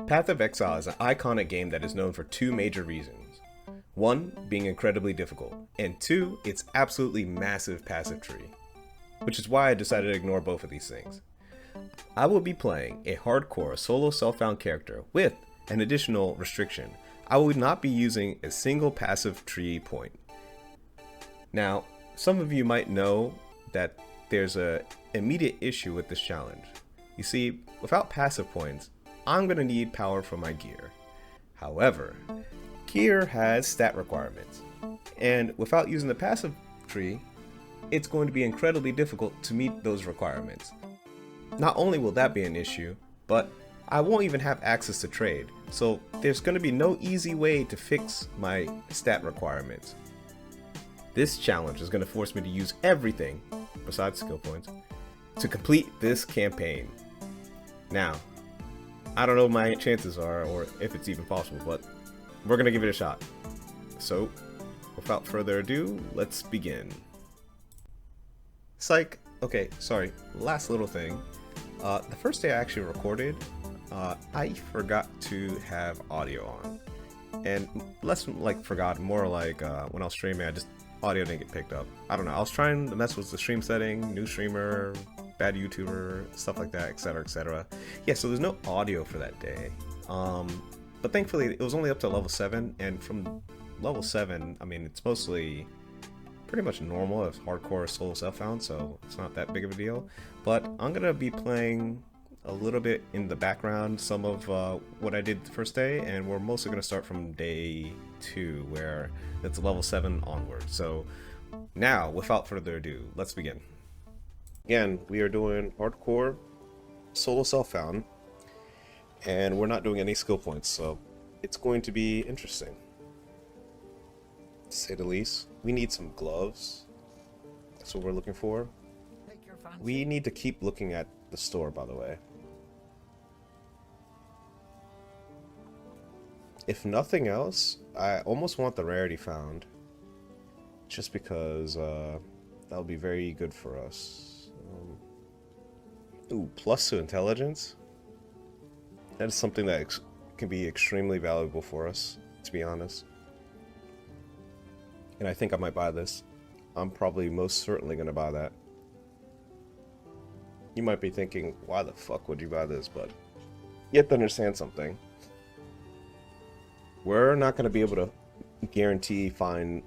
Path of Exile is an iconic game that is known for two major reasons. One, being incredibly difficult, and two, its absolutely massive passive tree. Which is why I decided to ignore both of these things. I will be playing a hardcore solo self-found character with an additional restriction. I will not be using a single passive tree point. Now, some of you might know that there's an immediate issue with this challenge. You see, without passive points, I'm going to need power from my gear. However, gear has stat requirements, and without using the passive tree, it's going to be incredibly difficult to meet those requirements. Not only will that be an issue, but I won't even have access to trade, so there's going to be no easy way to fix my stat requirements. This challenge is going to force me to use everything, besides skill points, to complete this campaign. Now, I don't know what my chances are, or if it's even possible, but we're going to give it a shot. So, without further ado, let's begin. Psych! Okay, sorry, last little thing. The first day I actually recorded, I forgot to have audio on. And less like forgot, more like when I was streaming, audio didn't get picked up. I don't know, I was trying to mess with the stream setting, new streamer, bad YouTuber, stuff like that, etc, etc. Yeah, so there's no audio for that day. But thankfully, it was only up to level 7, and from level 7, I mean, it's mostly pretty much normal as hardcore solo self-found, so it's not that big of a deal. But I'm gonna be playing a little bit in the background, some of what I did the first day, and we're mostly gonna start from day 2, where it's level 7 onward. So now, without further ado, let's begin. Again, we are doing hardcore solo self-found, and we're not doing any skill points, so it's going to be interesting, to say the least. We need some gloves. That's what we're looking for. We need to keep looking at the store, by the way. If nothing else, I almost want the rarity found, just because that'll be very good for us. Ooh, +2 intelligence. That is something that can be extremely valuable for us, to be honest. And I think I might buy this. I'm probably most certainly going to buy that. You might be thinking, why the fuck would you buy this? But you have to understand something. We're not going to be able to guarantee find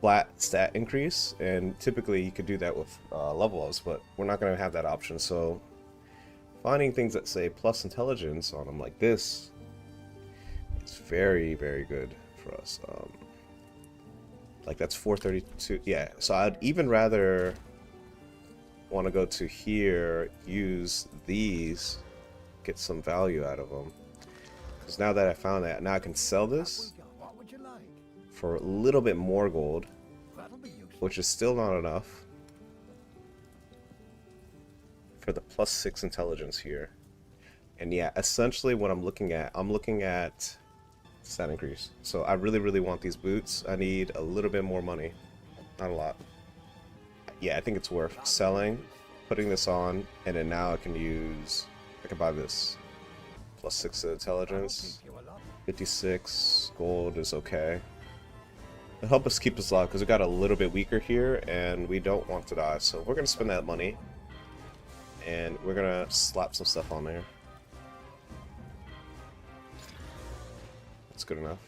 flat stat increase, and typically you could do that with level ups, but we're not going to have that option. So finding things that say plus intelligence on them like this is very, very good for us. Like that's 432. Yeah, so I'd even rather want to go to here, use these, get some value out of them. Because now that I found that, now I can sell this for a little bit more gold, which is still not enough for the +6 intelligence here. And yeah, essentially what I'm looking at stat increase. So I really, really want these boots. I need a little bit more money. Not a lot. Yeah, I think it's worth selling, putting this on, and then now I can buy this. +6 intelligence. 56 gold is okay. It'll help us keep us alive because we got a little bit weaker here and we don't want to die. So we're going to spend that money and we're going to slap some stuff on there. That's good enough.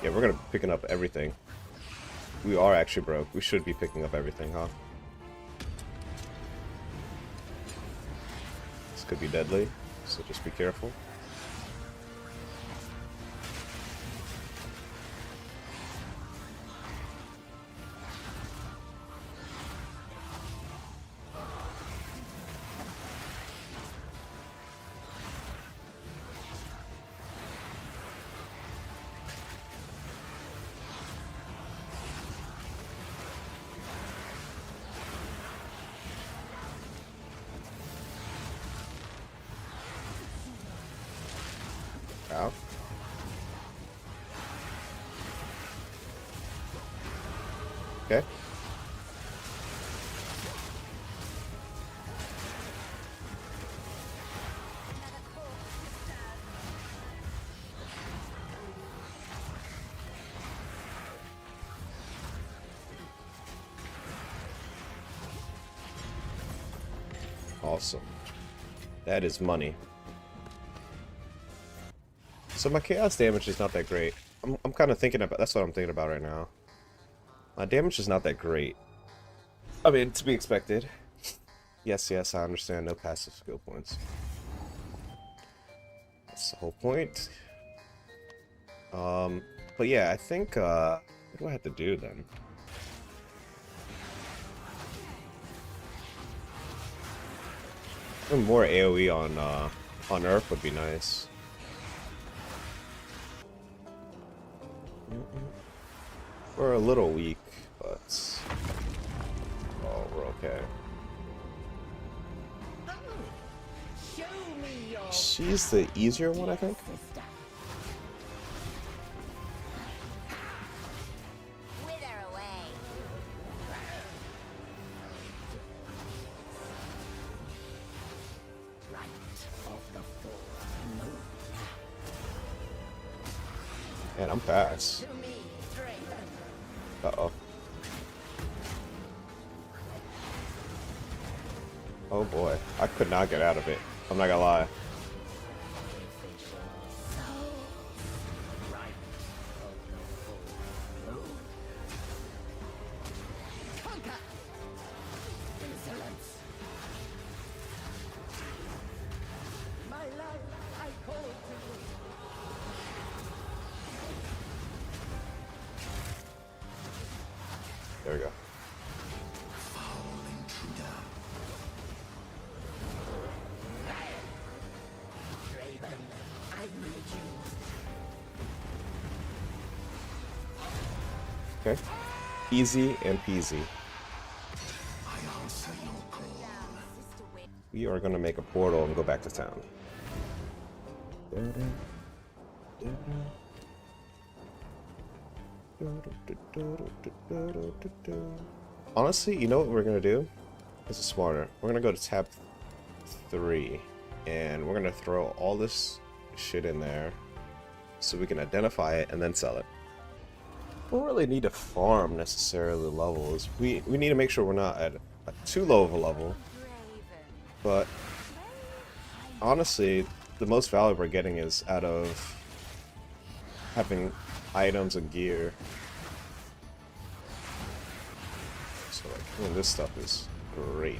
Yeah, we're gonna be picking up everything. We are actually broke. We should be picking up everything, huh? This could be deadly, so just be careful. Okay. Awesome. That is money. So my chaos damage is not that great. I'm kind of thinking about, that's what I'm thinking about right now. My damage is not that great. I mean, to be expected. Yes, yes, I understand. No passive skill points. That's the whole point. But yeah, I think, what do I have to do then? More AoE on Earth would be nice. We're a little weak, but oh, we're okay. She's the easier one, I think. Man, I'm fast. Uh-oh. Oh boy, I could not get out of it. I'm not gonna lie. There we go. Okay. Easy and peasy. We are gonna make a portal and go back to town. Honestly, you know what we're gonna do? This is smarter. We're gonna go to tab 3 and we're gonna throw all this shit in there so we can identify it and then sell it. We don't really need to farm necessarily levels. We need to make sure we're not at a too low of a level. But honestly, the most value we're getting is out of having items and gear. So like, this stuff is great.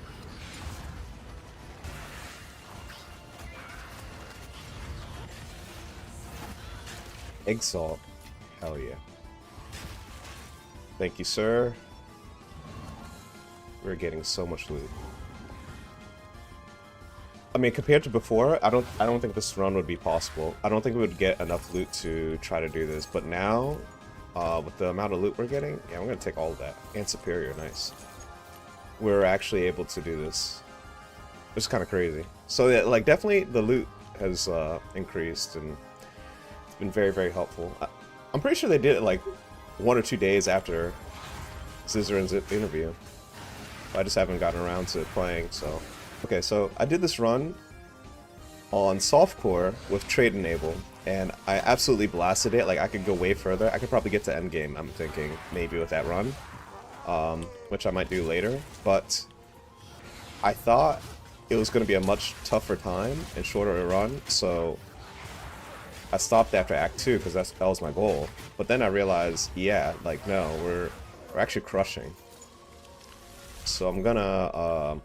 Egg salt. Hell yeah. Thank you, sir. We're getting so much loot. I mean, compared to before, I don't think this run would be possible. I don't think we would get enough loot to try to do this. But now, with the amount of loot we're getting, yeah, I'm gonna take all of that. And superior, nice. We're actually able to do this. It's kind of crazy. So yeah, like definitely the loot has increased and it's been very, very helpful. I'm pretty sure they did it like 1 or 2 days after Scissorin's interview. I just haven't gotten around to playing, so. Okay, so I did this run on softcore with trade enable, and I absolutely blasted it. Like, I could go way further. I could probably get to endgame, I'm thinking, maybe with that run, which I might do later. But I thought it was going to be a much tougher time and shorter a run, so I stopped after Act 2 because that was my goal. But then I realized, yeah, like, no, we're actually crushing. So I'm gonna,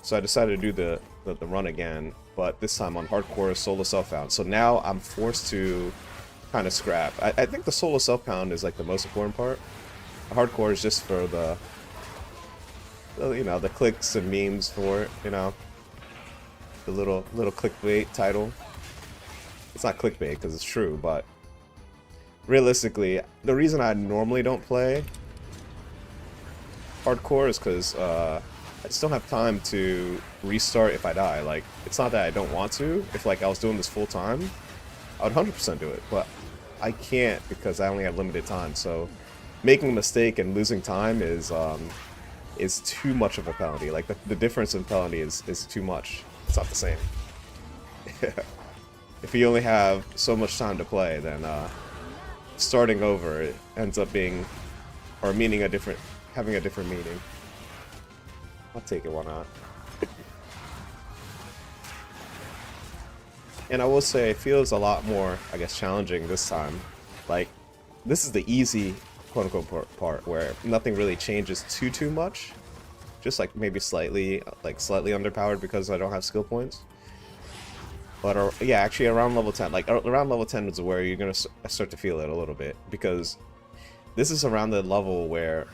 so I decided to do the run again, but this time on hardcore solo self-found. So now I'm forced to kind of scrap. I think the solo self-found is like the most important part. Hardcore is just for the, you know, the clicks and memes for it, you know. The little clickbait title. It's not clickbait because it's true, but realistically, the reason I normally don't play hardcore is because I just don't have time to restart if I die. Like, it's not that I don't want to. If like I was doing this full time, I would 100% do it. But I can't because I only have limited time. So making a mistake and losing time is too much of a penalty. Like the difference in penalty is too much. It's not the same. If you only have so much time to play, then starting over it ends up being, or meaning a different, having a different meaning. I'll take it, why not? And I will say it feels a lot more, I guess, challenging this time. Like, this is the easy, quote-unquote, part where nothing really changes too much. Just like maybe slightly underpowered because I don't have skill points. But yeah, actually around level 10, like around level 10 is where you're gonna start to feel it a little bit, because this is around the level where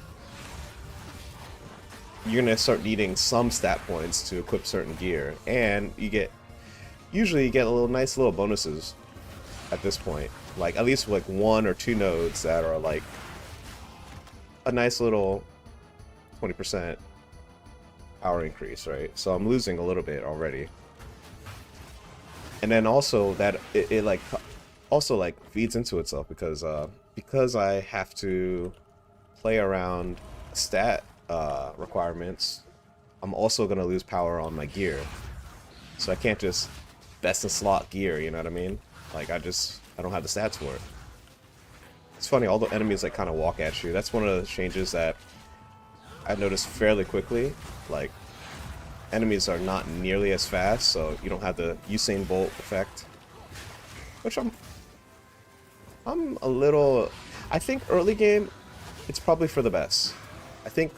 you're gonna start needing some stat points to equip certain gear, and usually you get nice little bonuses at this point, like at least like 1 or 2 nodes that are like a nice little 20% power increase, right? So I'm losing a little bit already. And then also that it like also like feeds into itself because I have to play around stat requirements. I'm also gonna lose power on my gear, so I can't just best in slot gear. You know what I mean? Like I don't have the stats for it. It's funny, all the enemies like kind of walk at you. That's one of the changes that I noticed fairly quickly. Like, enemies are not nearly as fast, so you don't have the Usain Bolt effect. Which I'm a little... I think early game, it's probably for the best. I think...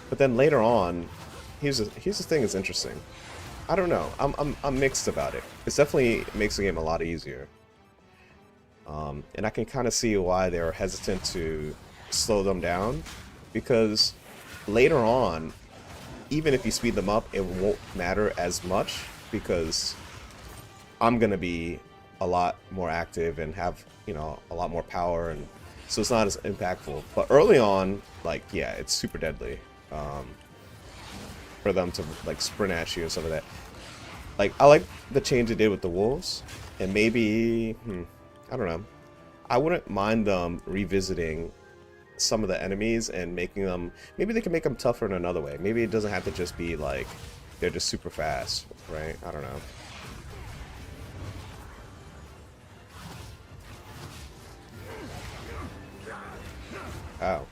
But then later on, here's the thing that's interesting. I don't know. I'm mixed about it. It definitely makes the game a lot easier. And I can kind of see why they're hesitant to slow them down, because later on, even if you speed them up, it won't matter as much, because I'm gonna be a lot more active and have, you know, a lot more power, and so it's not as impactful. But early on, like, yeah, it's super deadly for them to like sprint at you and stuff like that. Like, I like the change they did with the wolves, and maybe I don't know. I wouldn't mind them revisiting some of the enemies and making them, maybe they can make them tougher in another way. Maybe it doesn't have to just be like they're just super fast, right? I don't know. Ow.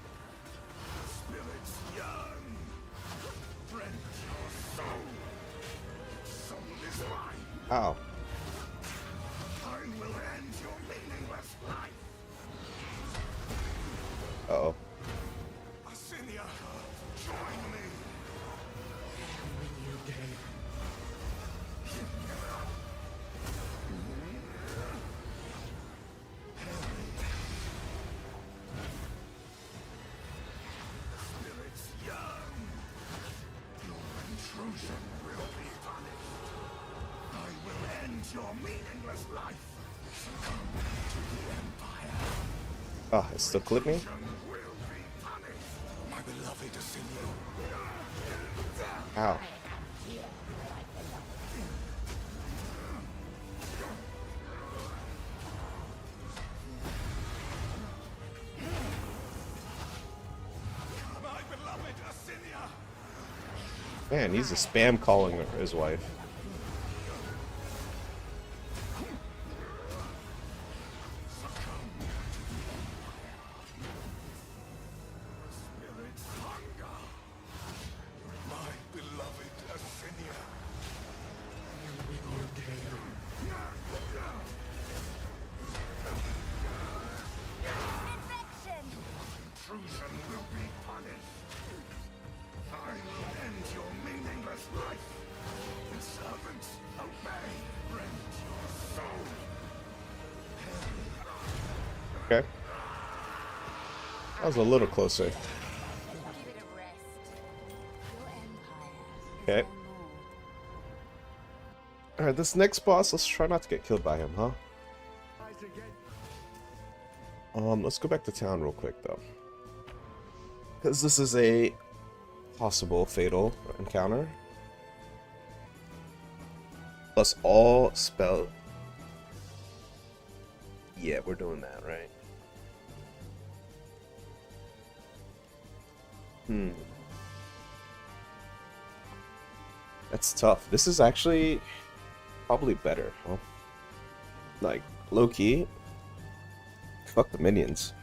Ow. Uh-oh. Oh, it still clipped me? Ow. Man, he's a spam calling his wife. Okay. That was a little closer. Okay. Alright, this next boss, let's try not to get killed by him, huh? Let's go back to town real quick, though. Because this is a possible fatal encounter. Plus all spell... Yeah, we're doing that, right? Hmm. That's tough. This is actually probably better, huh? Like, low-key, fuck the minions.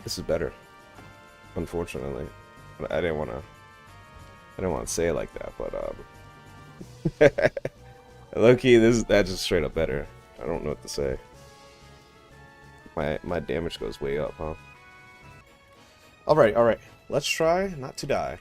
This is better, unfortunately. But I didn't want to say it like that, but low-key, that's just straight up better. I don't know what to say. My damage goes way up, huh? Alright, alright. Let's try not to die.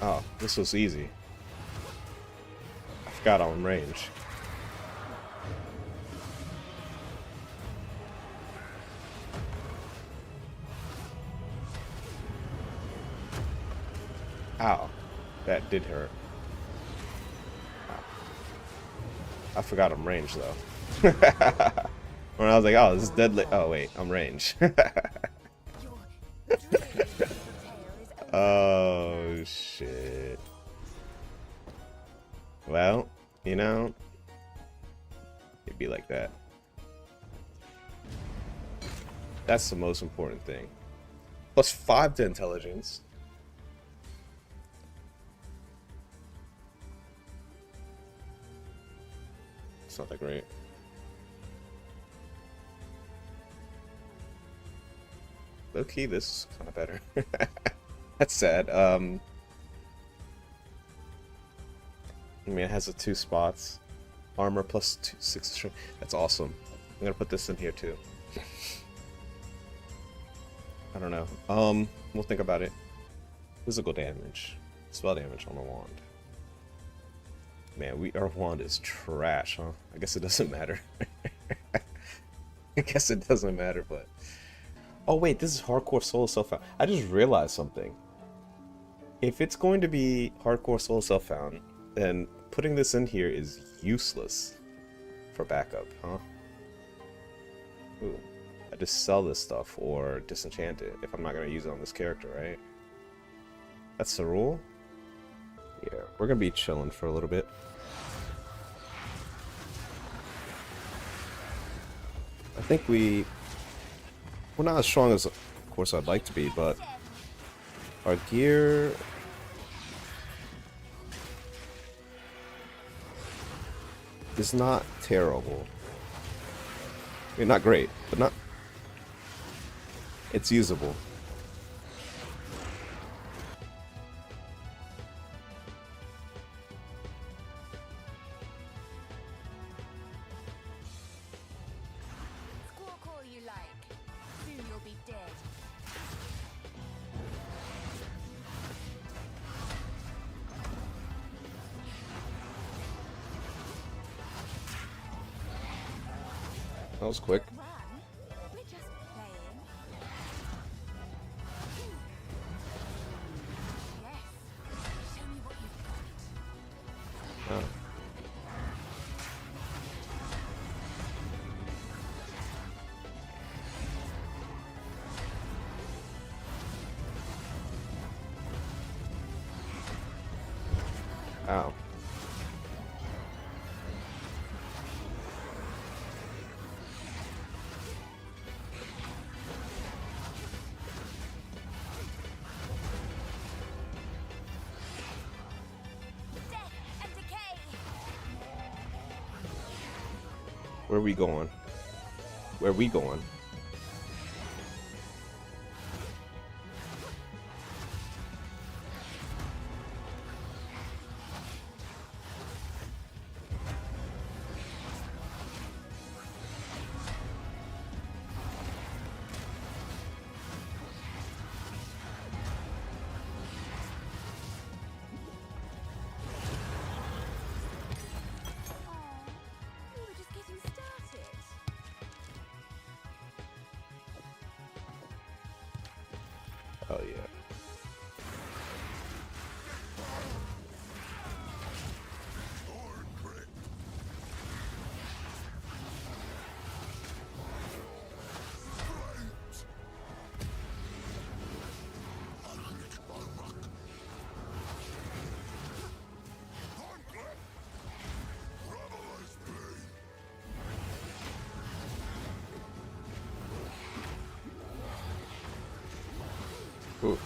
Oh, this was easy. I forgot I'm in range. Ow. That did hurt. I forgot I'm range though. When I was like, oh, this is deadly. Oh, wait, I'm range. Oh, shit. Well, you know, it'd be like that. That's the most important thing. Plus 5 to intelligence. It's not that great. Low key, this is kind of better. That's sad. I mean, it has the 2 spots. Armor plus 6 strength. That's awesome. I'm gonna put this in here too. I don't know. We'll think about it. Physical damage. Spell damage on the wand. Man, our wand is trash, huh? I guess it doesn't matter. I guess it doesn't matter, but... Oh wait, this is hardcore solo self-found. I just realized something. If it's going to be hardcore solo self-found, then putting this in here is useless for backup, huh? Ooh. I just sell this stuff or disenchant it if I'm not going to use it on this character, right? That's the rule? Yeah, we're going to be chilling for a little bit. I think we're not as strong as, of course, I'd like to be, but our gear... is not terrible. I mean, not great, but not... It's usable. Squawk all you like. Soon you'll be dead. That was quick. Run. We're just playing. Yes. Show me what you've got. Oh. Ow. Death and decay. Where are we going? Where are we going? Ooh.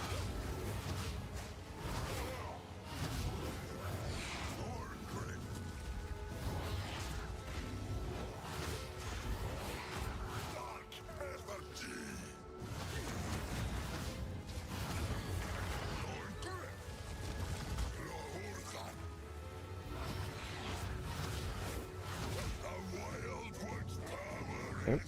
Yep.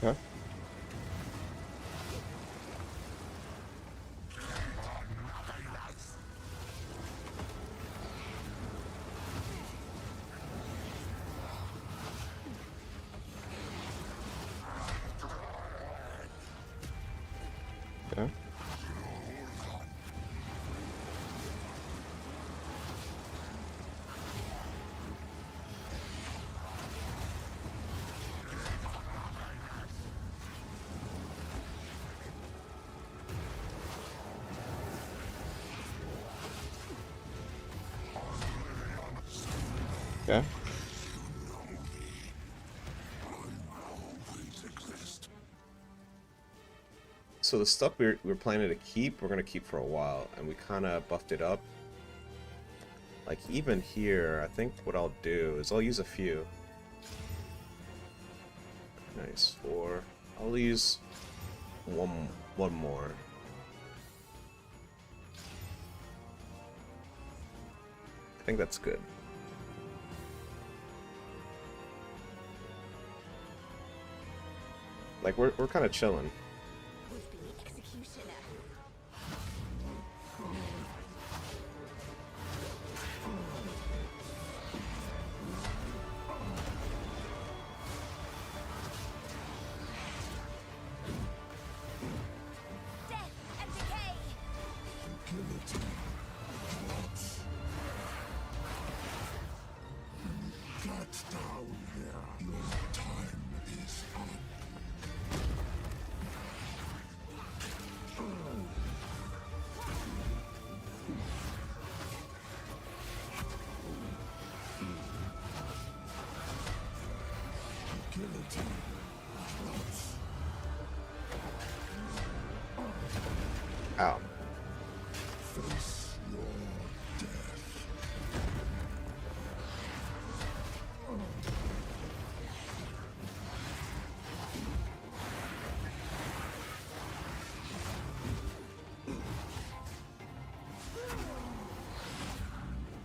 Huh? Yeah. Yeah. So the stuff we're planning to keep, we're gonna keep for a while, and we kind of buffed it up. Like even here, I think what I'll do is I'll use a few. Nice, 4. I'll use one more. I think that's good. Like we're kind of chilling. Would be executioner. Death and decay. Get down here. Your time is up. Guillotine. Ow. Face your death.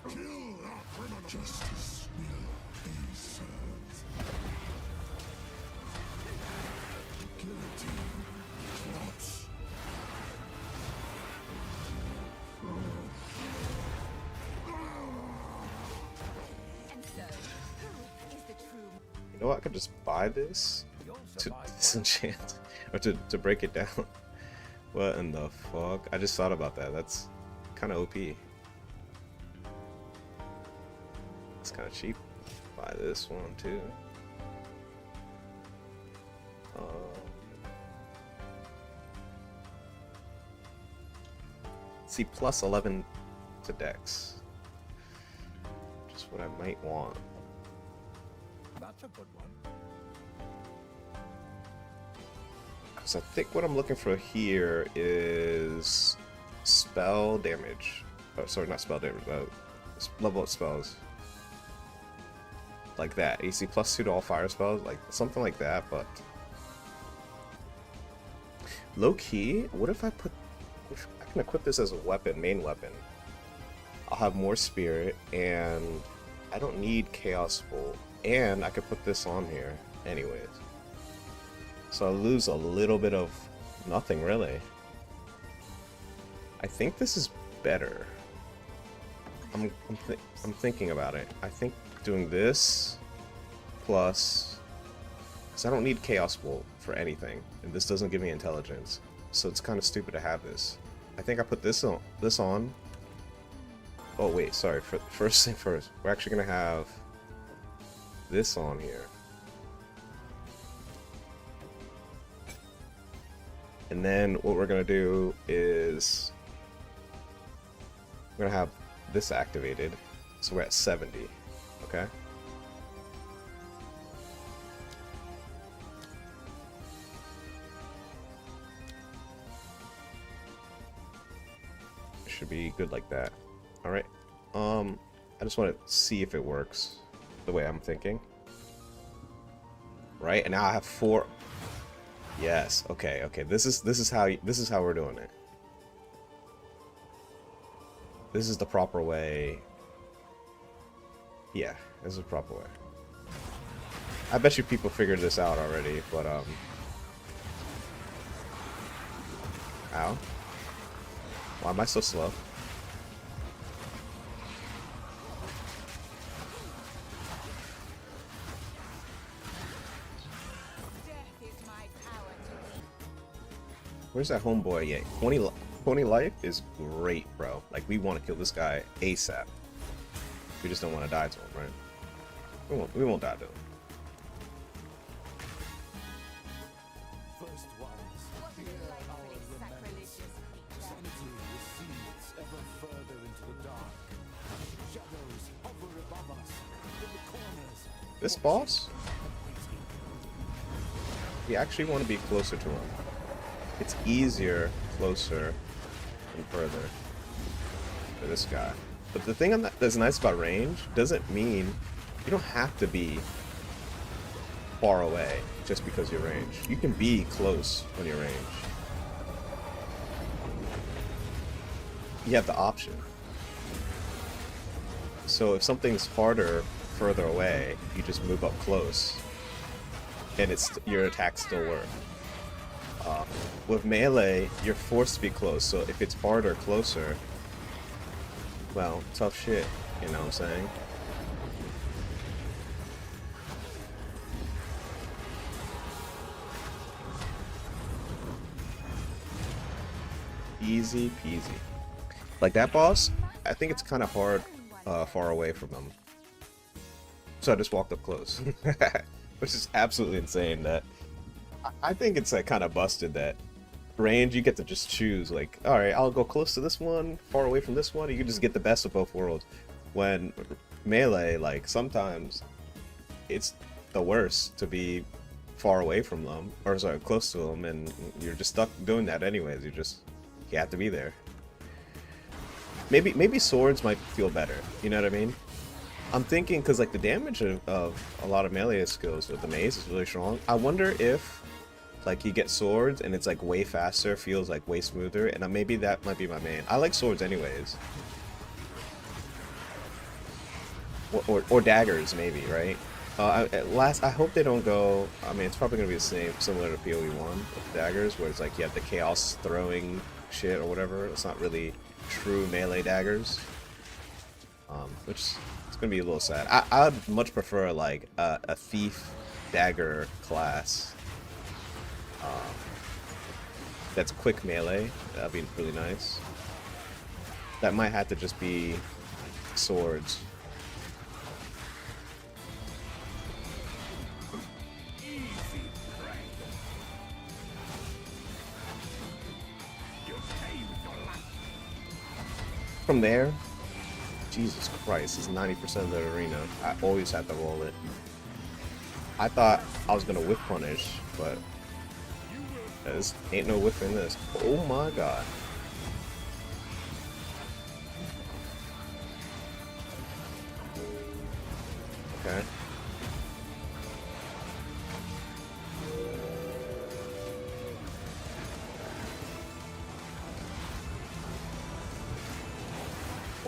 Kill that criminal. Justice will be served. Guillotine. Plots. And so, who is the true? You know what? I could just buy this to disenchant or to break it down. What in the fuck? I just thought about that. That's kind of OP. It's kind of cheap. Buy this one too. See, plus 11 to Dex. Just what I might want. That's a good one. Because I think what I'm looking for here is spell damage. Oh, sorry, not spell damage. Level up spells. Like that. AC plus 2 to all fire spells. Like something like that, but... Low key, what if I put... If I can equip this as a weapon, main weapon. I'll have more spirit, and I don't need Chaos Bolt. And I could put this on here anyways. So I lose a little bit of nothing, really. I think this is better. I'm thinking about it. I think doing this plus, because I don't need Chaos Bolt for anything, and this doesn't give me intelligence, so it's kind of stupid to have this. I think I put this on. Oh wait, sorry. First thing first, we're actually gonna have this on here, and then what we're gonna do is we're gonna have this activated, so we're at 70. Okay. Should be good like that. All right. I just want to see if it works the way I'm thinking. Right, and now I have 4. Yes. Okay. Okay. This is how we're doing it. This is the proper way. Yeah, this is the proper way. I bet you people figured this out already, but ow. Why am I so slow? Where's that homeboy yet? 20 life is great, bro. Like, we want to kill this guy ASAP. We just don't want to die to him, right? We won't die to him. First ones, hear our laments. Sanity recedes ever further into the dark. Shadows hover above us. In the corners. This boss? We actually want to be closer to him. It's easier closer and further for this guy. But the thing that's nice about range doesn't mean you don't have to be far away just because you're ranged. You can be close when you're ranged. You have the option. So if something's harder further away, you just move up close, and your attacks still work. With melee, you're forced to be close, so if it's harder closer, well, tough shit, you know what I'm saying? Easy peasy. Like that boss, I think it's kind of hard far away from them. So I just walked up close. Which is absolutely insane. That I think it's like kind of busted that range you get to just choose, like, alright, I'll go close to this one, far away from this one. You can just get the best of both worlds. When melee, like, sometimes it's the worst to be far away from them, or sorry, close to them, and you're just stuck doing that anyways. You have to be there. Maybe swords might feel better, you know what I mean? I'm thinking, because like the damage of a lot of melee skills with the maze is really strong. I wonder if like you get swords and it's like way faster, feels like way smoother, and maybe that might be my main. I like swords anyways. Or daggers maybe, right? I hope they don't go. I mean, it's probably gonna be the same, similar to PoE1 with daggers, where it's like you have the chaos throwing shit or whatever. It's not really true melee daggers, which it's gonna be a little sad. I'd much prefer like a thief dagger class that's quick melee. That'd be really nice. That might have to just be swords. From there, Jesus Christ, it's 90% of the arena. I always have to roll it. I thought I was gonna whiff punish, but there's ain't no whiff in this. Oh my god. Okay.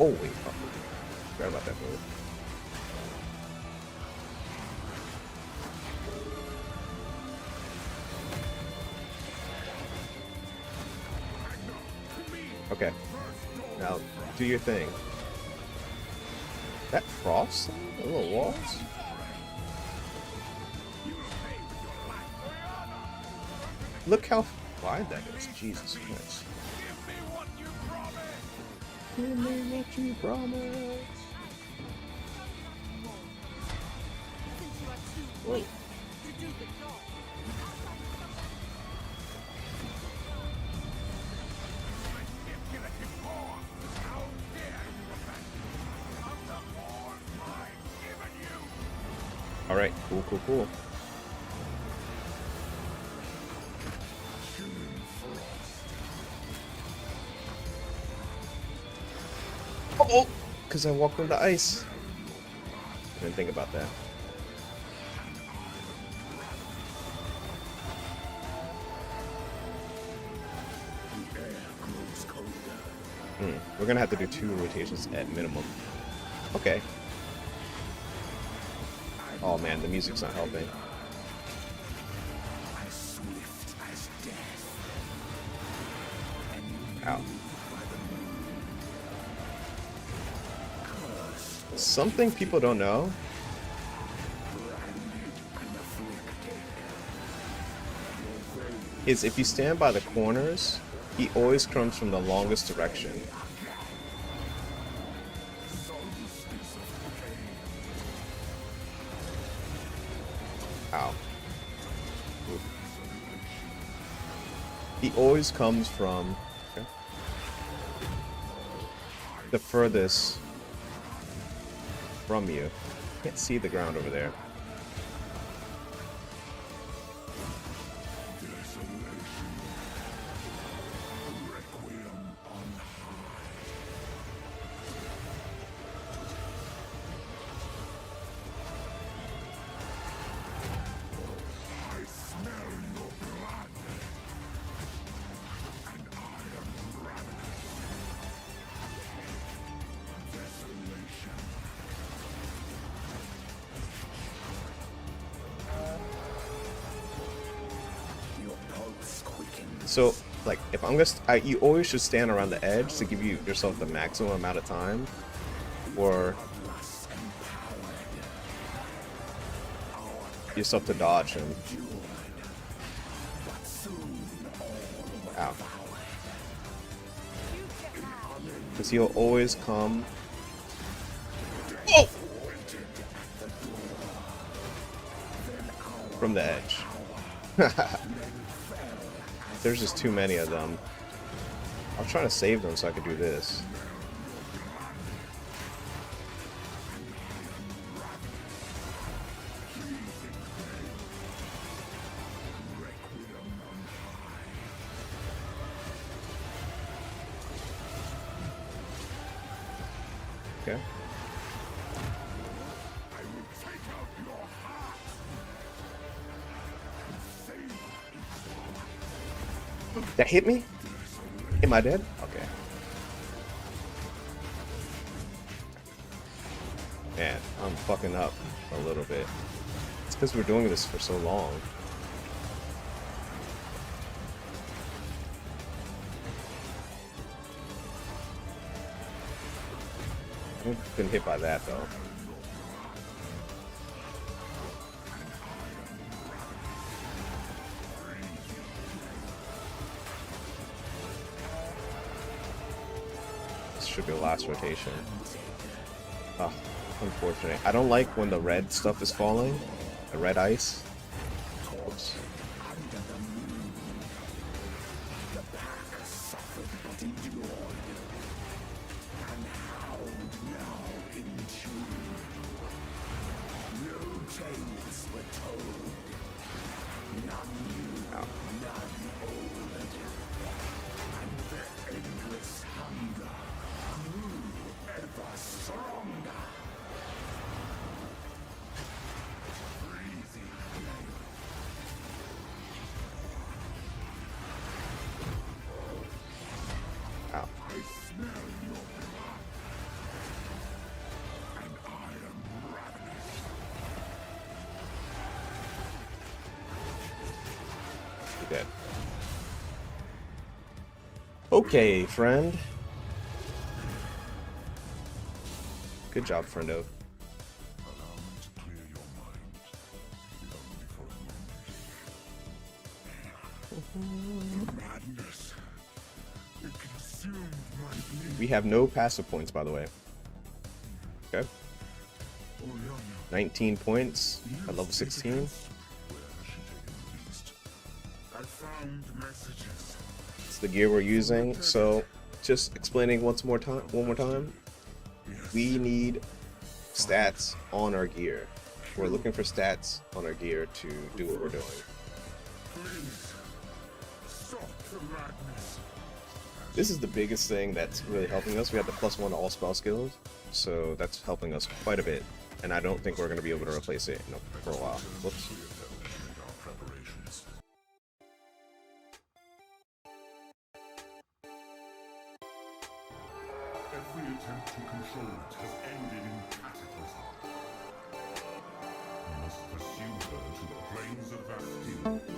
Oh wait, forgot about that move. Okay. Now, do your thing. That frost? The little walls? Look how wide that is. Jesus Christ. Give me what you promised. Since you are too Whoa. weak to do the job. Alright, cool, cool, cool. Oh! Because I walked on the ice. I didn't think about that. We're gonna have to do 2 rotations at minimum. Okay. Oh man, the music's not helping. Ow. Something people don't know is if you stand by the corners, he always comes from the longest direction. Ow. Ooh. He always comes from the furthest from you. Can't see the ground over there. So, like, if I'm gonna, you always should stand around the edge to give you yourself the maximum amount of time, or yourself to dodge him. Ow. Because he'll always come. Oh! From the edge. There's just too many of them. I was trying to save them so I could do this. Okay. That hit me? Am I dead? Okay. Man, I'm fucking up a little bit. It's because we're doing this for so long. I've been hit by that though. Should be the last rotation. Oh, unfortunate. I don't like when the red stuff is falling. The red ice. Oops. Ow. Ow. You're dead. Okay, friend. Good job, friendo. Allow me to clear your mind. Only for a moment. The madness. It consumed my being. We have no passive points, by the way. Okay. Oriana, 19 points at level 16. where has she taken the beast? I found messages. It's the gear we're using. So, just explaining one more time. We need stats on our gear. We're looking for stats on our gear to do what we're doing. Please, stop the madness. This is the biggest thing that's really helping us. We have the +1 to all spell skills, so that's helping us quite a bit. And I don't think we're going to be able to replace it for a while. Whoops. Our preparations. Every attempt to control it has ended in cataclysm. We must pursue her to the plains of Bastille.